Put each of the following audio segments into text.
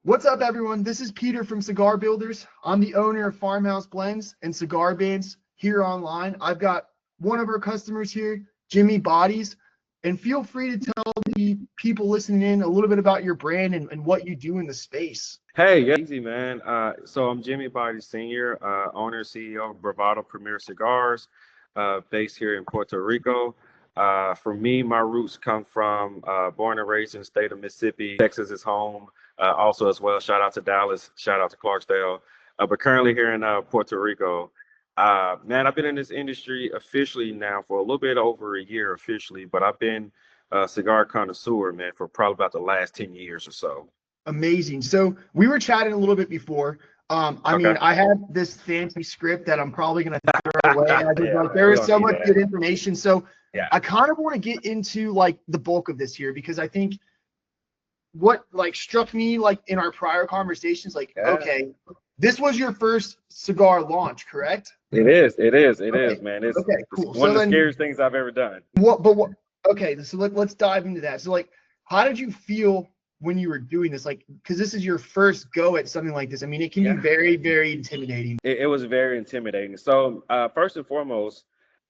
What's up, everyone? This is Peter from Cigar Builders. I'm the owner of Farmhouse Blends and Cigar Bands here online. I've got one of our customers here, Jimmy Bodies, and feel free to tell the people listening in a little bit about your brand and what you do in the space. Hey, yeah, easy man. So I'm Jimmy Body Senior, owner CEO of Bravado Cigars, based here in Puerto Rico. For me, my roots come from born and raised in the state of Mississippi. Texas is home, also as well. Shout out to Dallas, shout out to Clarksdale, but currently here in Puerto Rico. Man, I've been in this industry officially now for a little bit over a year officially, but I've been a cigar connoisseur, man, for probably about the last 10 years or so. Amazing. So we were chatting a little bit before. Okay. I have this fancy script that I'm probably going to throw away. Yeah, Like, man, there we is don't so need much good that. information. So Yeah. I kind of want to get into like the bulk of this here because I think what like struck me like in our prior conversations, like, Yeah. okay, this was your first cigar launch, correct? It is. It is. It Okay. is, man. It's Okay, it's cool. one So of the then scariest things I've ever done. what okay, so let's dive into that. So like, how did you feel when you were doing this? Like, because this is your first go at something like this. I mean, it can be Yeah. very, very intimidating. It was very intimidating. So, first and foremost,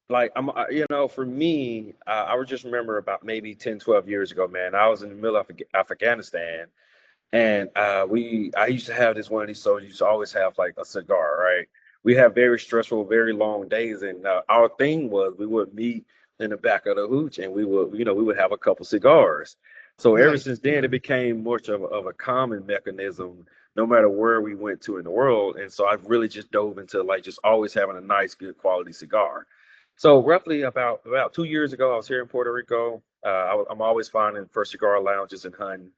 like for me, I would just remember about maybe 10, 12 years ago, man. I was in the middle of Afghanistan, and I used to have this one of these soldiers used to always have like a cigar, right? We have very stressful, very long days, and our thing was we would meet in the back of the hooch, and we would have a couple cigars. So ever Nice. since then, it became much of a common mechanism, no matter where we went to in the world. And so I've really just dove into like just always having a nice, good quality cigar. So roughly about 2 years ago, I was here in Puerto Rico. I'm always finding first cigar lounges and hunting.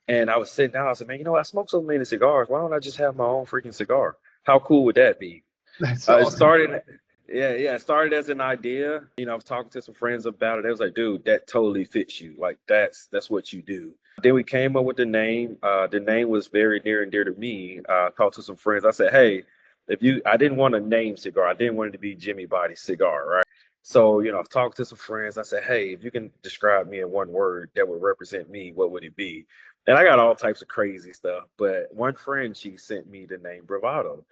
And I was sitting down. I said, man, I smoke so many cigars. Why don't I just have my own freaking cigar? How cool would that be? That's It awesome. started, yeah. It started as an idea. I was talking to some friends about it. They was like, dude, that totally fits you. Like that's what you do. Then we came up with the name. The name was very near and dear to me. Talked to some friends. I said, hey, I didn't want a name cigar. I didn't want it to be Jimmy Body Cigar, right? So, I've talked to some friends. I said, hey, if you can describe me in one word that would represent me, what would it be? And I got all types of crazy stuff. But one friend, she sent me the name Bravado.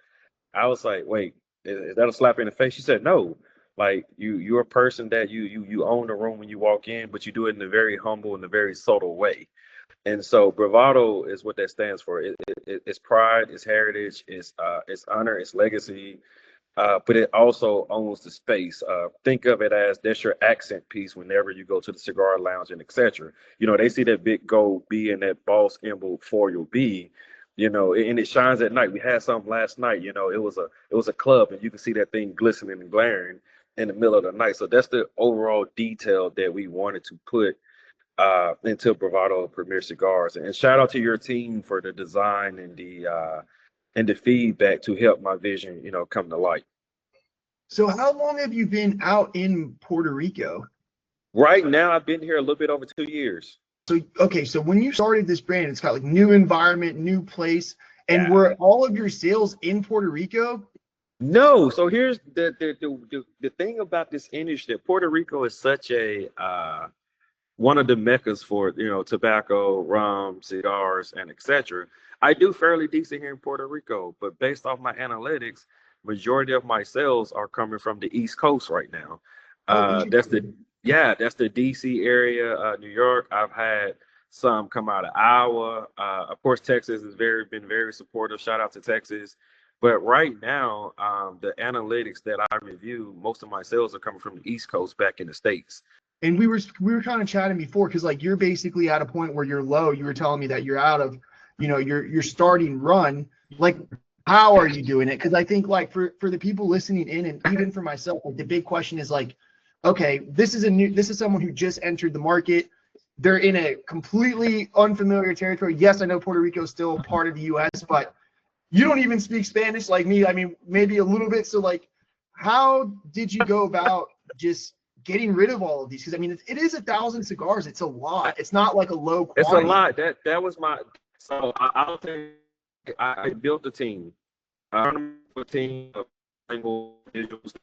I was like, wait, is that a slap in the face? She said, no. Like you're a person that you own the room when you walk in, but you do it in a very humble and a very subtle way. And so bravado is what that stands for. It's pride, it's heritage, it's honor, it's legacy, but it also owns the space. Think of it as that's your accent piece whenever you go to the cigar lounge and etc. They see that big gold B and that boss emblem for your B, and it shines at night. We had some last night. It was a club, and you can see that thing glistening and glaring in the middle of the night. So that's the overall detail that we wanted to put into Bravado Premier Cigars. And shout out to your team for the design and the feedback to help my vision, come to light. So how long have you been out in Puerto Rico? Right now, I've been here a little bit over 2 years. So okay, so when you started this brand, it's got like new environment, new place, and Yeah. were all of your sales in Puerto Rico? No, so here's the thing about this industry. Puerto Rico is such a one of the meccas for tobacco, rum, cigars, and etc. I do fairly decent here in Puerto Rico, but based off my analytics, majority of my sales are coming from the East Coast right now. Oh, That's the interesting. Yeah, that's the DC area, New York. I've had some come out of Iowa. Of course, Texas has been very supportive. Shout out to Texas. But right now, the analytics that I review, most of my sales are coming from the East Coast back in the States. And we were kind of chatting before because like you're basically at a point where you're low. You were telling me that you're out of, your starting run. Like, how are you doing it? Because I think like for the people listening in, and even for myself, like the big question is like, okay, this is someone who just entered the market. They're in a completely unfamiliar territory. Yes, I know Puerto Rico is still part of the U.S., but you don't even speak Spanish like me. I mean, maybe a little bit. So like, how did you go about just getting rid of all of these? Because I mean, it is 1,000 cigars. It's a lot. It's not like a low It's a quantity. lot. That was my so I'll say I built a team. I run a team of single individuals,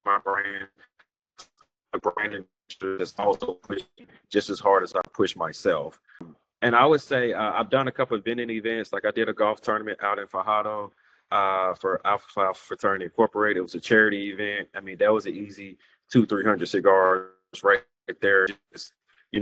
my brand, a brand that's also pushing just as hard as I push myself. And I would say I've done a couple of vending events. Like I did a golf tournament out in Fajardo for Alpha Phi Fraternity Incorporated. It was a charity event. I mean, that was an easy 200-300 cigars right there. Just,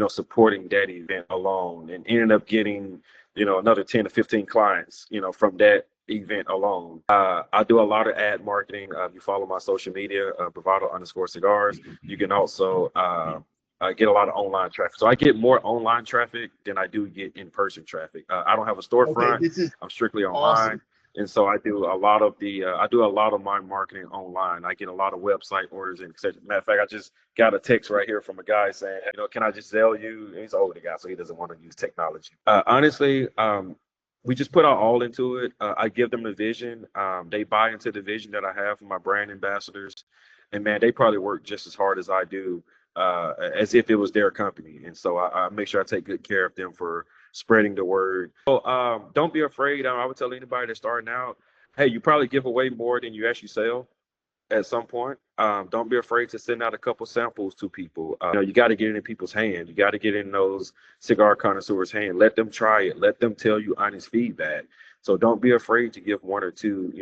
supporting that event alone, and ended up getting, another 10 to 15 clients, from that event alone. I do a lot of ad marketing. If you follow my social media, Bravado_Cigars, you can also I get a lot of online traffic. So I get more online traffic than I do get in-person traffic. I don't have a Okay, storefront. this is I'm strictly online. awesome. And so I do a lot of my marketing online. I get a lot of website orders and etc. Matter of fact, I just got a text right here from a guy saying, can I just sell you? And he's an older guy, so he doesn't want to use technology. Honestly, we just put our all into it. I give them the vision. They buy into the vision that I have for my brand ambassadors. And man, they probably work just as hard as I do, as if it was their company. And so I make sure I take good care of them for spreading the word. So don't be afraid. I would tell anybody that's starting out, hey, you probably give away more than you actually sell at some point. Don't be afraid to send out a couple samples to people. You got to get it in people's hands. You got to get in those cigar connoisseurs' hands. Let them try it. Let them tell you honest feedback. So don't be afraid to give one or two,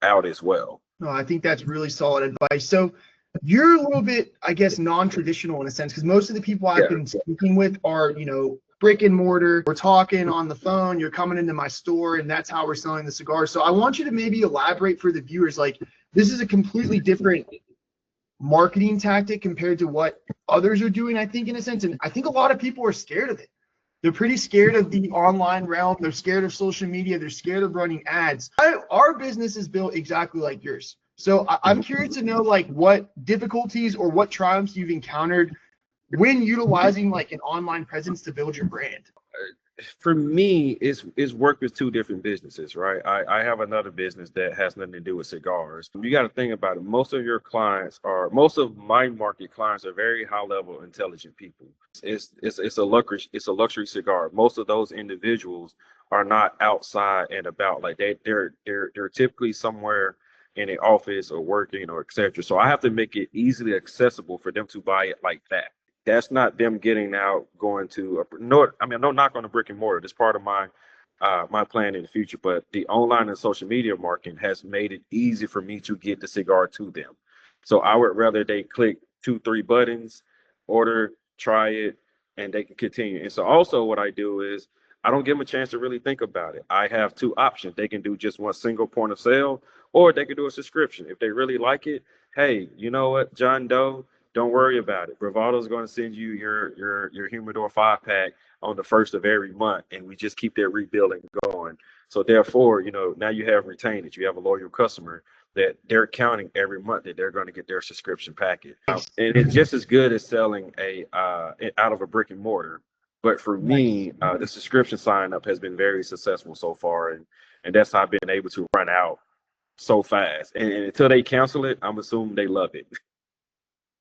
out as well. No, I think that's really solid advice. So you're a little bit, I guess, non-traditional in a sense, because most of the people I've been speaking with are, brick and mortar. We're talking on the phone. You're coming into my store, and that's how we're selling the cigars. So I want you to maybe elaborate for the viewers. Like, this is a completely different marketing tactic compared to what others are doing, I think, in a sense. And I think a lot of people are scared of it. They're pretty scared of the online realm. They're scared of social media. They're scared of running ads. Our business is built exactly like yours. So I'm curious to know, like, what difficulties or what triumphs you've encountered when utilizing like an online presence to build your brand. For me, it's worked with two different businesses, right? I have another business that has nothing to do with cigars. You got to think about it. Most of my market clients are very high level, intelligent people. It's a luxury cigar. Most of those individuals are not outside and about. Like they're typically somewhere in an office or working or etc. So I have to make it easily accessible for them to buy it like that. That's not them getting out, going to no knock on the brick and mortar. That's part of my my plan in the future. But the online and social media marketing has made it easy for me to get the cigar to them. So I would rather they click 2-3 buttons, order, try it, and they can continue. And so also what I do is I don't give them a chance to really think about it. I have two options. They can do just one single point of sale, or they can do a subscription. If they really like it, hey, you know what, John Doe, don't worry about it. Bravado is going to send you your Humidor 5-pack on the first of every month, and we just keep that rebuilding going. So therefore, now you have retained it. You have a loyal customer that they're counting every month that they're going to get their subscription package. And it's just as good as selling out of a brick and mortar. But for me, the subscription sign up has been very successful so far, and that's how I've been able to run out so fast. And until they cancel it, I'm assuming they love it.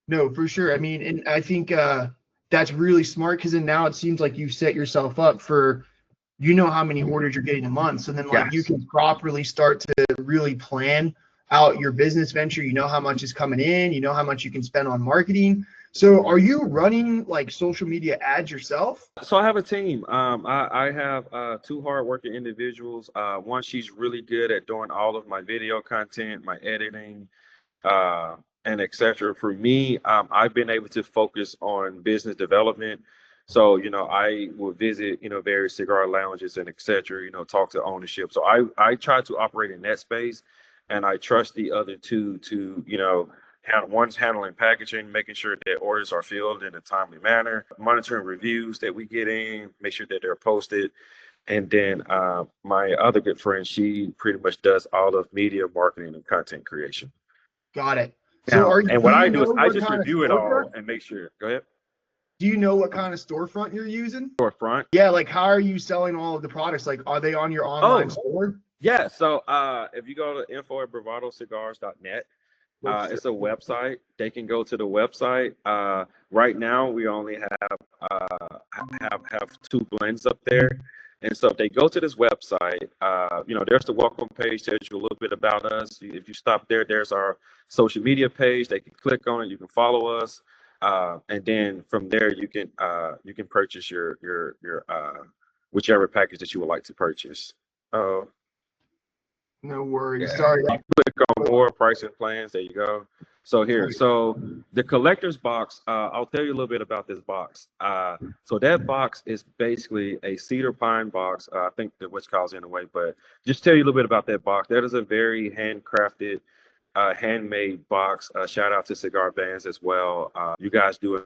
No, for sure. I mean, and I think that's really smart, because then now it seems like you've set yourself up for, how many orders you're getting a month. So then like you can properly start to really plan out your business venture. You know how much is coming in, how much you can spend on marketing. So are you running like social media ads yourself? So I have a team. I have two hardworking individuals. One, she's really good at doing all of my video content, my editing, and etc. For me, I've been able to focus on business development. So, I will visit, various cigar lounges and etc., talk to ownership. So I try to operate in that space, and I trust the other two to, one's handling packaging, making sure that orders are filled in a timely manner, monitoring reviews that we get in, make sure that they're posted. And then my other good friend, she pretty much does all of media marketing and content creation. Got it. Now, So and what do I you do is know I what just kind of review it all storefront? and make sure. Go ahead. Do you know what kind of storefront you're using? Storefront. Yeah, like how are you selling all of the products? Like, are they on your online store? Yeah. So if you go to info@bravadocigars.net, it's a website. They can go to the website. Right now, we only have two blends up there. And so if they go to this website, there's the welcome page, tells you a little bit about us. If you stop there, there's our social media page. They can click on it. You can follow us. And then from there, you can purchase your whichever package that you would like to purchase. Oh, No worries. yeah. Sorry. Click on more pricing plans. There you go. So here, so the collector's box, I'll tell you a little bit about this box. So that box is basically a cedar pine box. I think that which calls in a way, but just tell you a little bit about that box. That is a very handcrafted, handmade box. Shout out to Cigar Bands as well. You guys do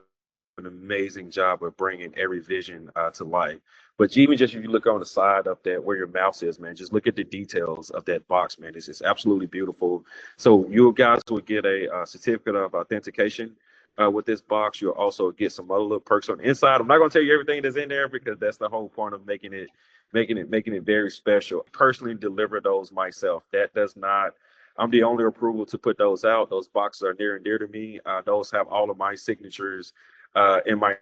an amazing job of bringing every vision to life. But even just if you look on the side of that where your mouse is, man, just look at the details of that box, man. It's absolutely beautiful. So you guys will get a certificate of authentication with this box. You'll also get some other little perks on the inside. I'm not going to tell you everything that's in there because that's the whole point of making it very special. Personally deliver those myself. That does not. I'm the only approval to put those out. Those boxes are near and dear to me. Those have all of my signatures in my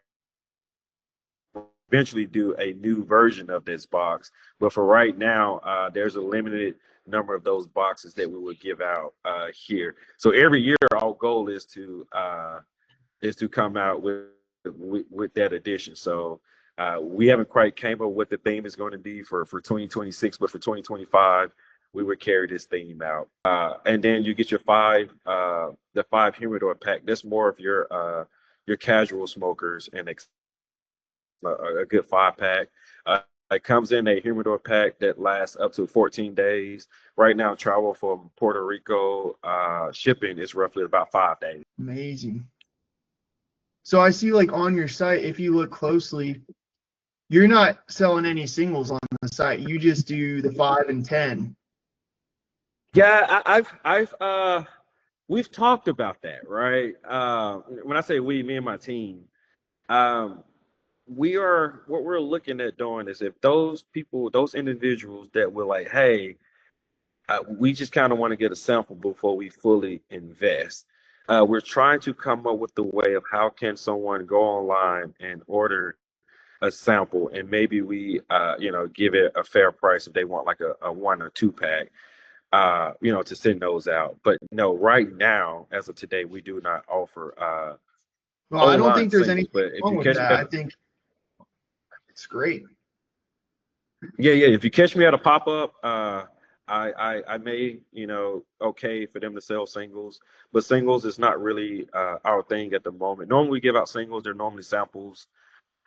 eventually do a new version of this box. But for right now, there's a limited number of those boxes that we will give out here. So every year, our goal is to come out with that edition. So we haven't quite came up what the theme is going to be for 2026, but for 2025, we would carry this theme out. And then you get your the 5 humidor pack. That's more of your casual smokers and a good 5-pack. It comes in a humidor pack that lasts up to 14 days. Right now, travel from Puerto Rico, shipping is roughly about 5 days. Amazing. So I see like on your site, if you look closely, you're not selling any singles on the site. You just do the 5 and 10. Yeah, we've talked about that, right? When I say we, me and my team, what we're looking at doing is if those people, those individuals that were like, hey, we just kind of want to get a sample before we fully invest. We're trying to come up with the way of how can someone go online and order a sample, and maybe we, give it a fair price if they want like a 1 or 2 pack, to send those out. But no, right now, as of today, we do not offer Well, I don't online think there's singles. anything But if wrong you with catch that. I think it's great. Yeah, if you catch me at a pop up, I may, okay for them to sell singles, but singles is not really our thing at the moment. Normally we give out singles. They're normally samples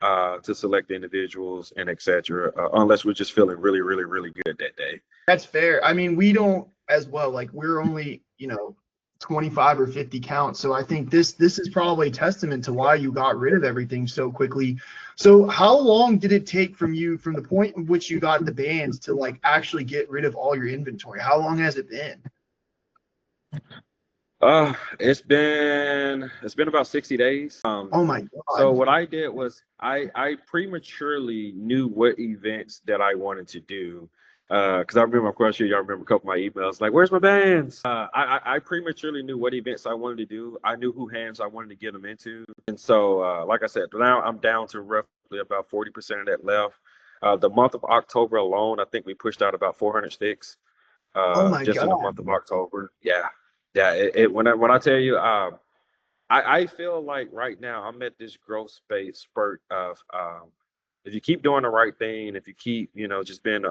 to select individuals and etc. Unless we're just feeling really, really, really good that day. That's fair. I mean, we don't as well. Like we're only, 25 or 50 counts. So I think this is probably a testament to why you got rid of everything so quickly. So how long did it take from the point in which you got the bands to like actually get rid of all your inventory? How long has it been? It's been about 60 days. Oh my So God. what I did was I prematurely knew what events that I wanted to do. Because I remember, of course, y'all remember a couple of my emails like, "Where's my bands?" I prematurely knew what events I wanted to do. I knew who hands I wanted to get them into, and so like I said, now I'm down to roughly about 40% of that left. The month of October alone, I think we pushed out about 400 sticks. Oh my Just in the God. month of October. Yeah, yeah. When I tell you, I feel like right now I'm at this growth space spurt of if you keep doing the right thing, if you keep just being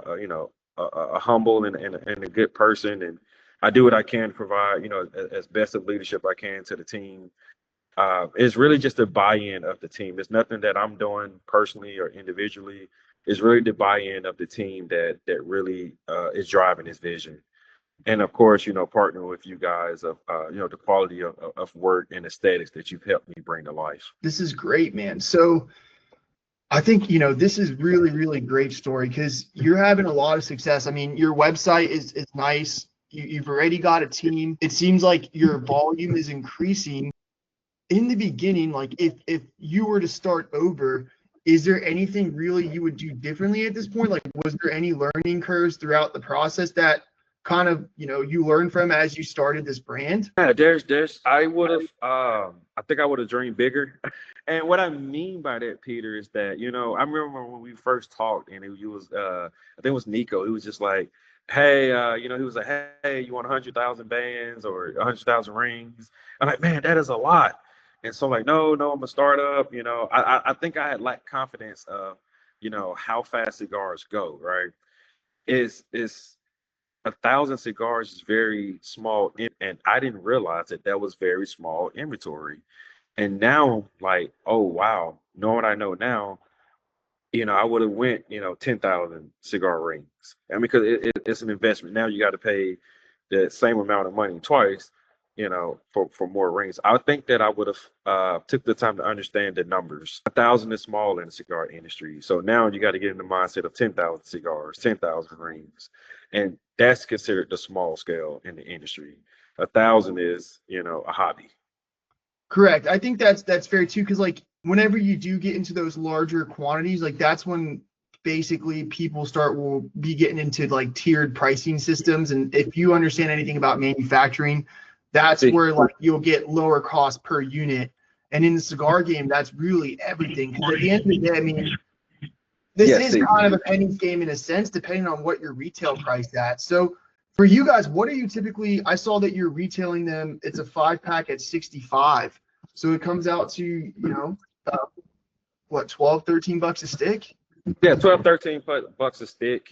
a humble and a good person, and I do what I can to provide as best of leadership I can to the team. It's really just the buy-in of the team. It's nothing that I'm doing personally or individually. It's really the buy-in of the team that really is driving this vision. And of course, partner with you guys of the quality of work and aesthetics that you've helped me bring to life. This is great, man. So I think, this is really, really great story because you're having a lot of success. I mean, your website is nice. You've already got a team. It seems like your volume is increasing. In the beginning, like if you were to start over, is there anything really you would do differently at this point? Like, was there any learning curves throughout the process that kind of, you learned from as you started this brand? Yeah, I would have, I think I would have dreamed bigger. And what I mean by that, Peter, is that, I remember when we first talked and it was, I think it was Nico. He was just like, hey, he was like, hey, you want 100,000 bands or 100,000 rings? I'm like, man, that is a lot. And so I'm like, no, I'm a startup. I think I had lacked confidence of, how fast cigars go, right? Is 1,000 cigars is very small, and I didn't realize that that was very small inventory. And now, like, oh wow, knowing what I know now, I would have went, 10,000 cigar rings. I mean, because it's an investment. Now you got to pay the same amount of money twice, for more rings. I think that I would have took the time to understand the numbers. 1,000 is small in the cigar industry. So now you got to get in the mindset of 10,000 cigars, 10,000 rings. And that's considered the small scale in the industry. 1,000 is, a hobby. Correct. I think that's fair too, because like whenever you do get into those larger quantities, like that's when basically people will be getting into like tiered pricing systems. And if you understand anything about manufacturing, that's where like you'll get lower cost per unit. And in the cigar game, that's really everything. Because at the end of the day, I mean, this is kind of a pennies game in a sense, depending on what your retail price at. So for you guys, what are you typically? I saw that you're retailing them. It's a 5-pack at 65. So it comes out to, what, 12, 13 bucks a stick? Yeah, 12, 13 bucks a stick.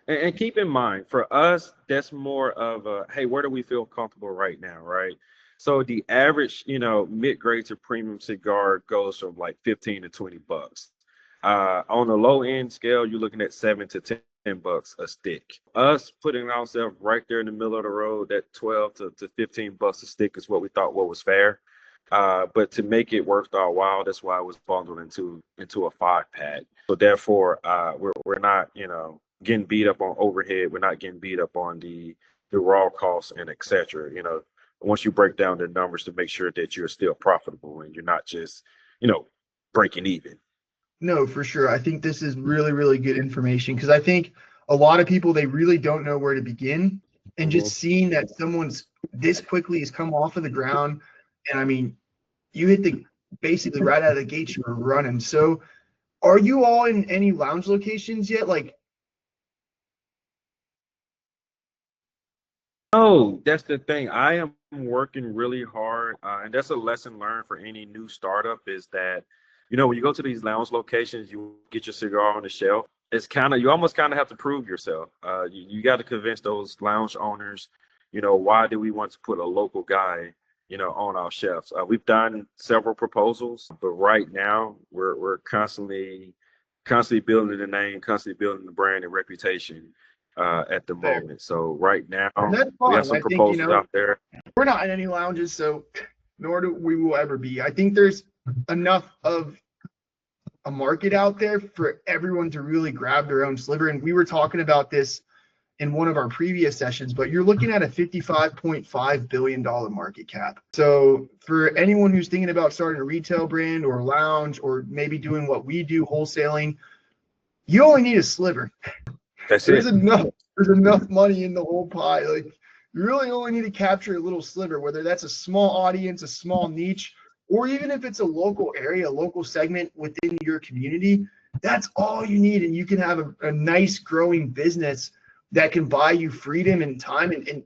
And keep in mind, for us, that's more of a, hey, where do we feel comfortable right now, right? So the average, mid-grade to premium cigar goes from like 15 to 20 bucks. On the low end scale, you're looking at 7 to 10 bucks a stick. Us putting ourselves right there in the middle of the road, that 12 to 15 bucks a stick is what we thought what was fair. But to make it worth our while, that's why it was bundled into a 5-pack. So therefore, we're not, getting beat up on overhead. We're not getting beat up on the raw costs and et cetera. Once you break down the numbers to make sure that you're still profitable and you're not just, breaking even. No, for sure. I think this is really, really good information, because I think a lot of people, they really don't know where to begin. And just seeing that someone's this quickly has come off of the ground. And I mean, you hit basically right out of the gate, you were running. So are you all in any lounge locations yet? Like, Oh, that's the thing. I am working really hard, and that's a lesson learned for any new startup is that, when you go to these lounge locations, you get your cigar on the shelf. It's you almost kind of have to prove yourself. You got to convince those lounge owners, why do we want to put a local guy, on our shelves? We've done several proposals, but right now we're constantly building the name, constantly building the brand and reputation at the fair. moment. So right now And that's we have fine. some I think, proposals out there. we're not in any lounges, so nor do we will ever be. I think there's enough of a market out there for everyone to really grab their own sliver. And we were talking about this in one of our previous sessions, but you're looking at a $55.5 billion market cap. So for anyone who's thinking about starting a retail brand or a lounge, or maybe doing what we do, wholesaling, you only need a sliver. There's enough money in the whole pie. Like, you really only need to capture a little sliver, whether that's a small audience, a small niche, or even if it's a local area, a local segment within your community. That's all you need, and you can have a nice growing business that can buy you freedom and time, and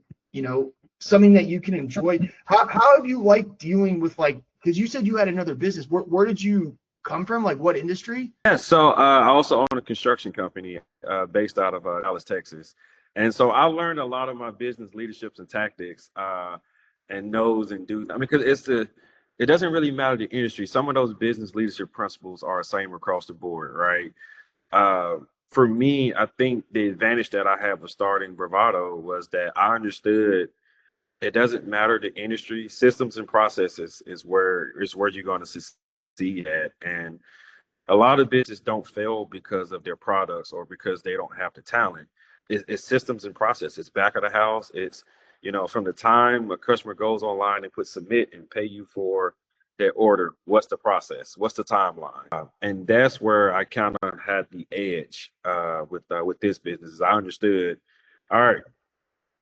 something that you can enjoy. How have you liked dealing with, like, because you said you had another business. Where did you come from? Like, what industry? Yeah, so I also own a construction company based out of Dallas, Texas. And so I learned a lot of my business leaderships and tactics and knows and do. I mean, because it doesn't really matter the industry. Some of those business leadership principles are the same across the board, right? For me, I think the advantage that I have of starting Bravado was that I understood it doesn't matter the industry. Systems and processes is where you're going to succeed at. And a lot of businesses don't fail because of their products or because they don't have the talent. It's systems and process. It's back of the house. It's, from the time a customer goes online and puts submit and pay you for their order, what's the process? What's the timeline? And that's where I kind of had the edge with this business. I understood, all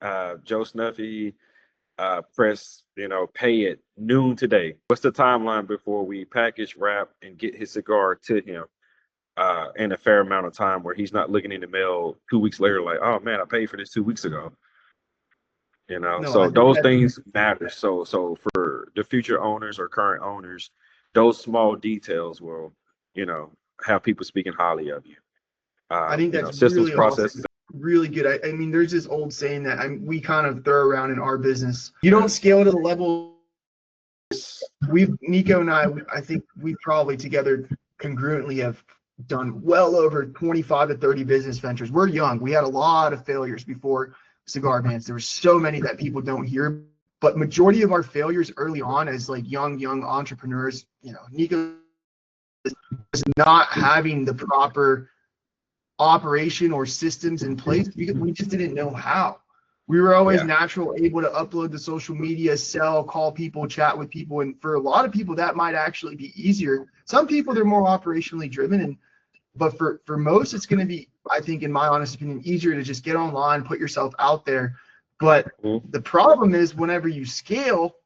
right, Joe Snuffy, press, pay at noon today. What's the timeline before we package, wrap, and get his cigar to him in a fair amount of time where he's not looking in the mail 2 weeks later like, oh man, I paid for this 2 weeks ago. No, So those things matter. So for the future owners or current owners, those small details will, have people speaking highly of you. I think You know, that's systems, really processes. awesome. Really good. I mean, there's this old saying that we kind of throw around in our business. You don't scale to the level. Nico and I think we probably together congruently have done well over 25 to 30 business ventures. We're young. We had a lot of failures before Cigar Vans. There were so many that people don't hear, but majority of our failures early on as like young entrepreneurs, you know, Nico was not having the proper operation or systems in place because we just didn't know how. We were always natural, able to upload to social media, sell, call people, chat with people. And for a lot of people, that might actually be easier. Some people, they're more operationally driven. But for most, it's going to be, I think, in my honest opinion, easier to just get online, put yourself out there. But the problem is whenever you scale,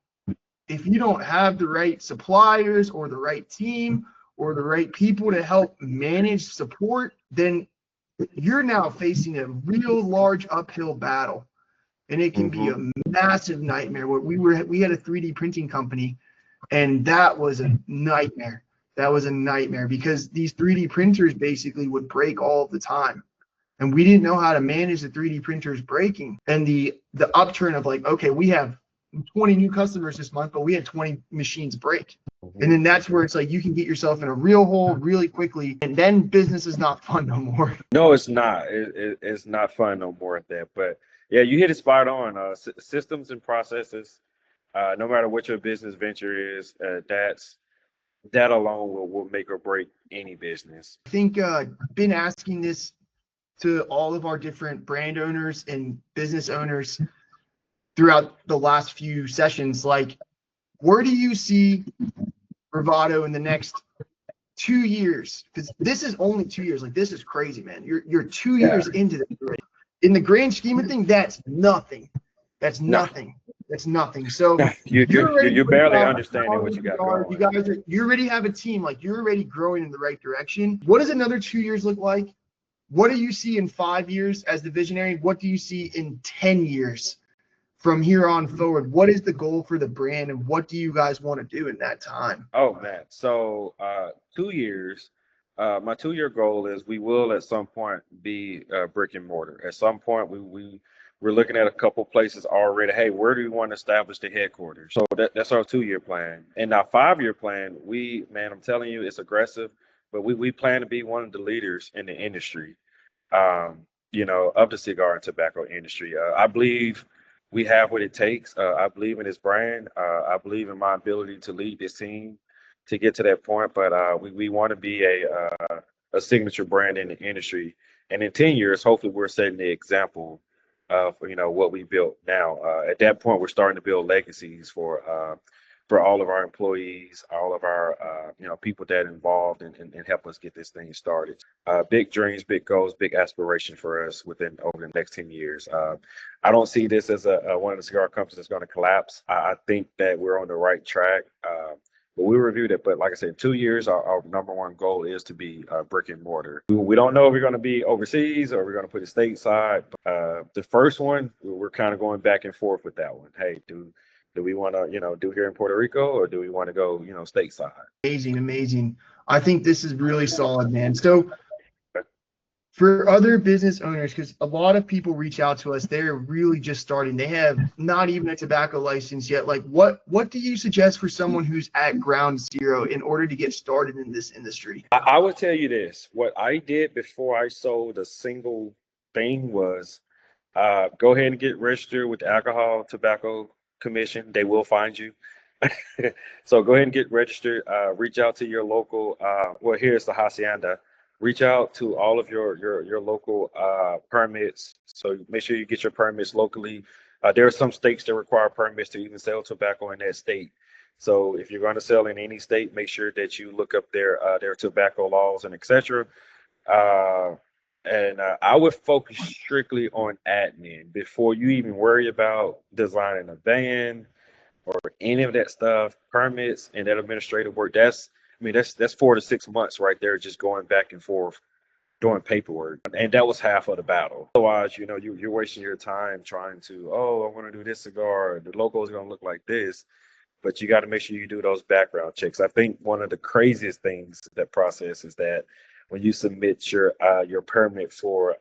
if you don't have the right suppliers or the right team or the right people to help manage support, then you're now facing a real large uphill battle. And it can be a massive nightmare. We had a 3D printing company, and that was a nightmare. That was a nightmare because these 3D printers basically would break all the time. And we didn't know how to manage the 3D printers breaking. And the upturn of like, okay, we have 20 new customers this month, but we had 20 machines break. And then that's where it's like you can get yourself in a real hole really quickly, and then business is not fun no more. No, it's not. It's not fun no more at that. But yeah, you hit it spot on. Systems and processes. No matter what your business venture is, that alone will make or break any business. I think been asking this to all of our different brand owners and business owners throughout the last few sessions. Like, where do you see Bravado in the next 2 years? Because this is only 2 years. Like, this is crazy, man. You're 2 years into this already. In the grand scheme of things, that's nothing. That's nothing. That's nothing. So you're barely understanding what you got going. You already have a team. Like, you're already growing in the right direction. What does another 2 years look like? What do you see in 5 years as the visionary? What do you see in 10 years from here on forward? What is the goal for the brand, and what do you guys want to do in that time? Oh man, so 2 years. My 2 year goal is we will at some point be brick and mortar. At some point, we're looking at a couple places already. Hey, where do we want to establish the headquarters? So that's our 2 year plan. And our 5 year plan, I'm telling you, it's aggressive, but we plan to be one of the leaders in the industry. Of the cigar and tobacco industry. I believe we have what it takes. I believe in this brand. I believe in my ability to lead this team to get to that point. But we want to be a signature brand in the industry. And in 10 years, hopefully, we're setting the example of what we built now. At that point, we're starting to build legacies for all of our employees, all of our people that involved and help us get this thing started. Big dreams, big goals, big aspirations for us over the next 10 years. I don't see this as one of the cigar companies that's going to collapse. I think that we're on the right track. But we reviewed it. But like I said, 2 years, our number one goal is to be brick and mortar. We don't know if we're going to be overseas or we're going to put it stateside. The first one, we're kind of going back and forth with that one. Hey, do we want to, do here in Puerto Rico, or do we want to go, stateside? Amazing. I think this is really solid, man. So for other business owners, because a lot of people reach out to us, they're really just starting. They have not even a tobacco license yet. Like, what do you suggest for someone who's at ground zero in order to get started in this industry? I would tell you this. What I did before I sold a single thing was go ahead and get registered with the Alcohol Tobacco Commission. They will find you. So go ahead and get registered. Reach out to your local. Here's the hacienda. Reach out to all of your local permits. So make sure you get your permits locally. There are some states that require permits to even sell tobacco in that state. So if you're going to sell in any state, make sure that you look up their tobacco laws and etc. And I would focus strictly on admin before you even worry about designing a van or any of that stuff. Permits and that administrative work, that's 4 to 6 months right there, just going back and forth doing paperwork. And that was half of the battle. Otherwise, you're wasting your time trying to, I want to do this cigar, the logo is going to look like this. but you got to make sure you do those background checks. I think one of the craziest things that process is that when you submit your permit for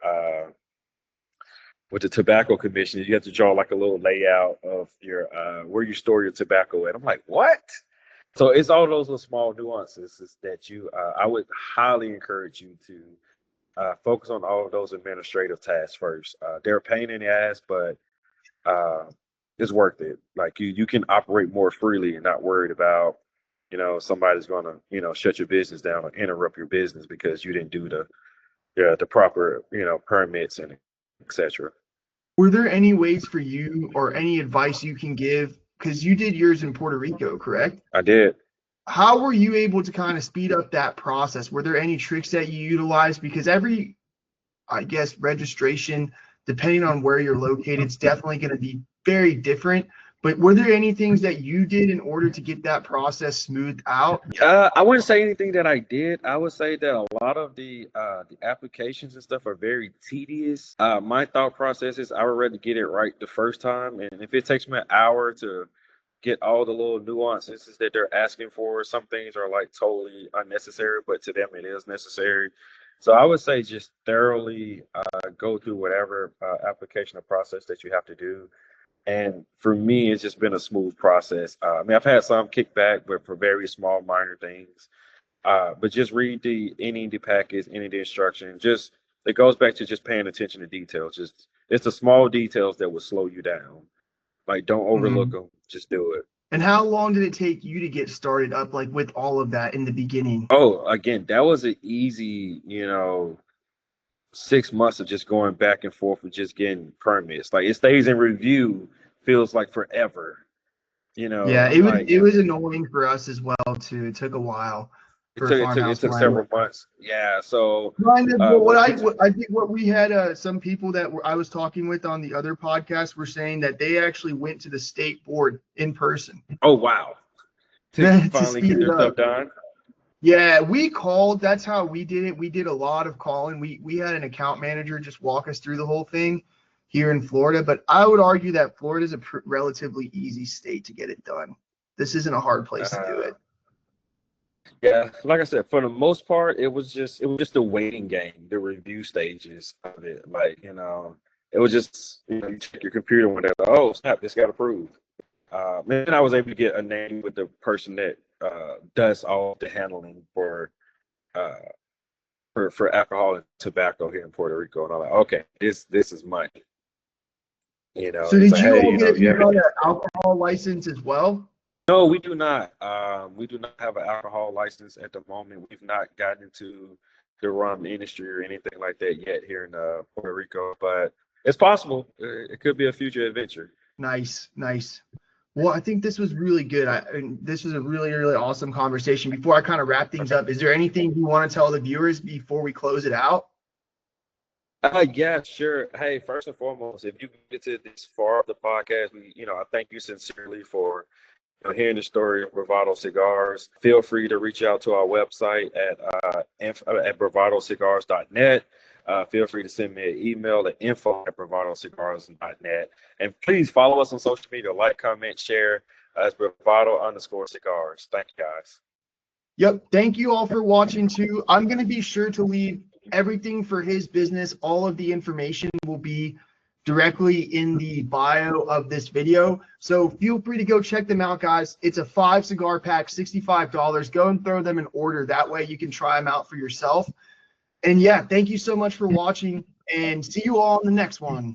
with the tobacco commission, you have to draw like a little layout of your where you store your tobacco at. I'm like, what? So it's all those little small nuances is that I would highly encourage you to focus on all of those administrative tasks first. They're a pain in the ass, but uh, it's worth it. Like you can operate more freely and not worried about, somebody's gonna, shut your business down or interrupt your business because you didn't do the proper, permits and etc. Were there any ways for you or any advice you can give? Because you did yours in Puerto Rico, correct? I did. How were you able to kind of speed up that process? Were there any tricks that you utilized? Because every, I guess, registration, depending on where you're located, it's definitely going to be very different. But were there any things that you did in order to get that process smoothed out? I wouldn't say anything that I did. I would say that a lot of the applications and stuff are very tedious. My thought process is I would rather get it right the first time, and if it takes me an hour to get all the little nuances that they're asking for, some things are like totally unnecessary, but to them it is necessary. So I would say just thoroughly go through whatever application or process that you have to do. And for me, it's just been a smooth process. I mean, I've had some kickback, but for very small, minor things. But just read the package, any of the instructions. Just it goes back to just paying attention to details. Just it's the small details that will slow you down. Like don't overlook them. Just do it. And how long did it take you to get started up, like with all of that in the beginning? Oh, again, that was an easy, 6 months of just going back and forth with just getting permits. Like it stays in review, feels like forever. Yeah, I'm like, it was annoying for us as well too. It took a while it for a took it took it farmhouse took plan. several months. Yeah. So Kind of, but what I think what we had some people that I was talking with on the other podcast were saying that they actually went to the state board in person oh wow. To to finally speed get it their up. stuff done. Yeah, we called. That's how we did it. We did a lot of calling. We had an account manager just walk us through the whole thing here in Florida. But I would argue that Florida is a relatively easy state to get it done. This isn't a hard place to do Uh, it. yeah, like I said, for the most part, it was just a waiting game, the review stages of it. Like, it was just, you check your computer one day, like, oh snap, this got approved. Then I was able to get a name with the person that does all the handling uh, for alcohol and tobacco here in Puerto Rico, and I'm like, okay, this is money. So It's did like, you hey, all get you you have got an alcohol license as well? no, we do not. We do not have an alcohol license at the moment. We've not gotten into the rum industry or anything like that yet here in Puerto Rico, but it's possible. It could be a future adventure. Nice, nice. Well, I think this was really good. And this was a really, really awesome conversation. Before I kind of wrap things up, is there anything you want to tell the viewers before we close it out? Yeah, sure. Hey, first and foremost, if you get to this far of the podcast, I thank you sincerely for hearing the story of Bravado Cigars. Feel free to reach out to our website at bravadocigars.net. Feel free to send me an email at info@bravadocigars.net. And please follow us on social media, like, comment, share as Bravado_cigars. Thank you, guys. Yep. Thank you all for watching too. I'm going to be sure to leave everything for his business. All of the information will be directly in the bio of this video. So feel free to go check them out, guys. It's a 5 cigar pack, $65. Go and throw them an order. That way you can try them out for yourself. And yeah, thank you so much for watching and see you all in the next one.